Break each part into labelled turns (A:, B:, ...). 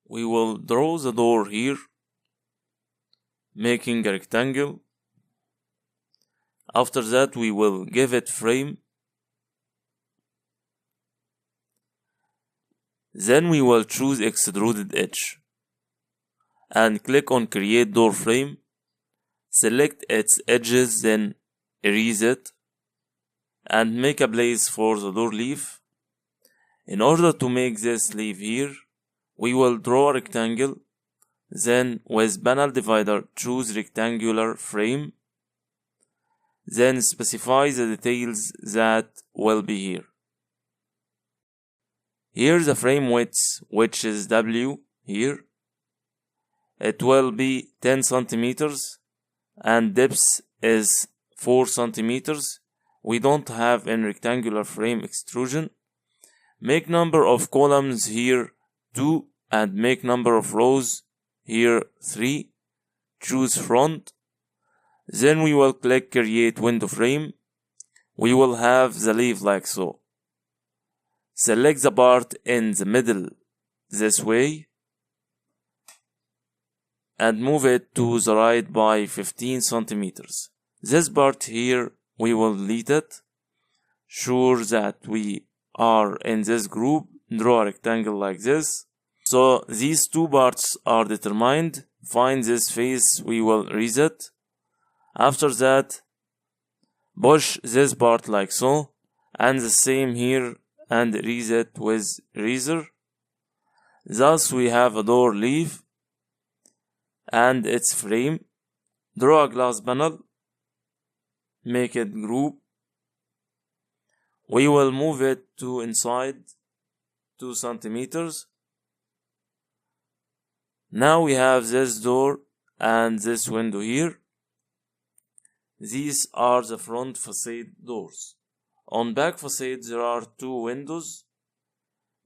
A: We will draw the door here, making a rectangle. After that, we will give it frame. Then we will choose extruded edge and click on create door frame. Select its edges, then erase it and make a place for the door leaf. In order to make this leaf here, we will draw a rectangle. Then with panel divider, choose rectangular frame. Then specify the details that will be here. Here's the frame width, which is W here. It will be 10 centimeters and depth is 4 centimeters. We don't have in rectangular frame extrusion. Make number of columns here 2 and make number of rows here 3. Choose front. Then we will click create window frame. We will have the leaf like so. Select the part in the middle this way and move it to the right by 15 centimeters. This part here we will delete it. Sure that we are in this group, draw a rectangle like this. So these two parts are determined. Find this face, we will erase it. After that, push this part like so, and the same here, and erase it with eraser. Thus we have a door leaf and its frame. Draw a glass panel, make it group. We will move it to inside 2 centimeters. Now we have this door and this window here. These are the front facade doors. On back facade there are 2 windows.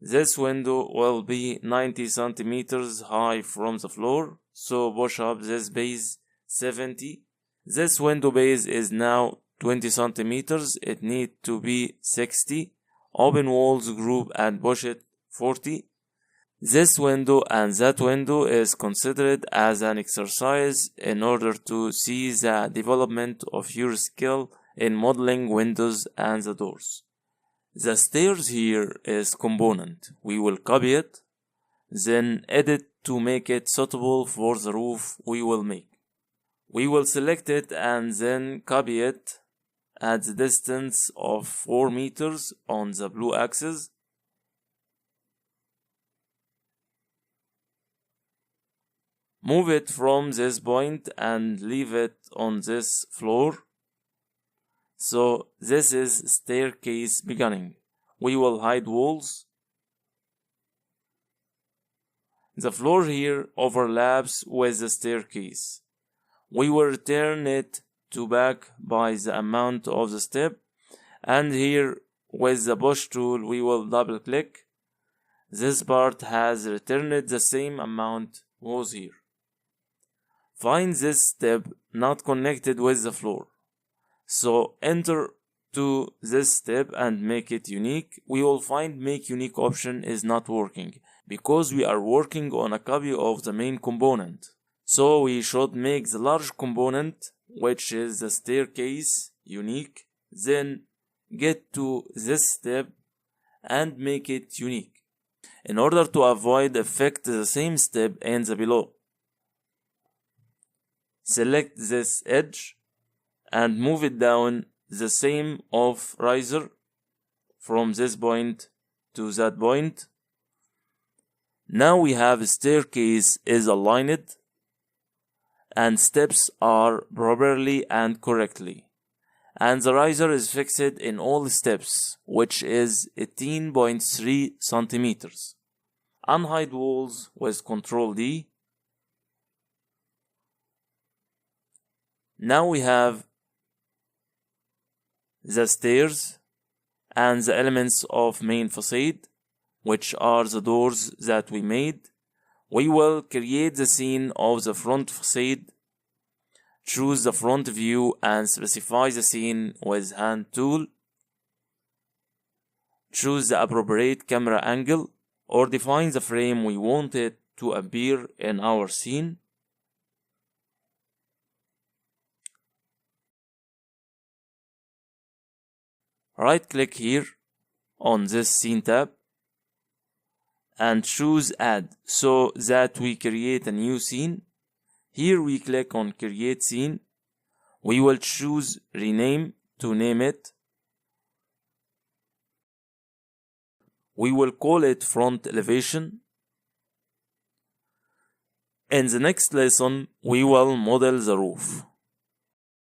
A: This window will be 90 centimeters high from the floor, so push up this base 70. This window base is now 20 centimeters, it needs to be 60. Open walls group and push it 40. This window and that window is considered as an exercise in order to see the development of your skill in modeling windows and the doors. The stairs here is component. We will copy it, then edit to make it suitable for the roof we will make. We will select it and then copy it at the distance of 4 meters on the blue axis. Move it from this point and leave it on this floor. So this is staircase beginning. We will hide walls. The floor here overlaps with the staircase. We will return it to back by the amount of the step, and here with the push tool we will double click. This part has returned the same amount was here. Find this step not connected with the floor. So enter to this step and make it unique. We will find make unique option is not working because we are working on a copy of the main component. So we should make the large component, which is the staircase, unique. Then get to this step and make it unique in order to avoid affect the same step in the below. Select this edge and move it down the same of riser from this point to that point. Now we have staircase is aligned and steps are properly and correctly, and the riser is fixed in all steps, which is 18.3 centimeters. Unhide walls with Ctrl D. Now we have the stairs and the elements of main facade, which are the doors that we made. We will create the scene of the front facade. Choose the front view and specify the scene with hand tool. Choose the appropriate camera angle or define the frame we want it to appear in our scene. Right click here on this scene tab and choose add so that we create a new scene. Here we click on create scene. We will choose rename to name it. We will call it front elevation. In the next lesson, we will model the roof.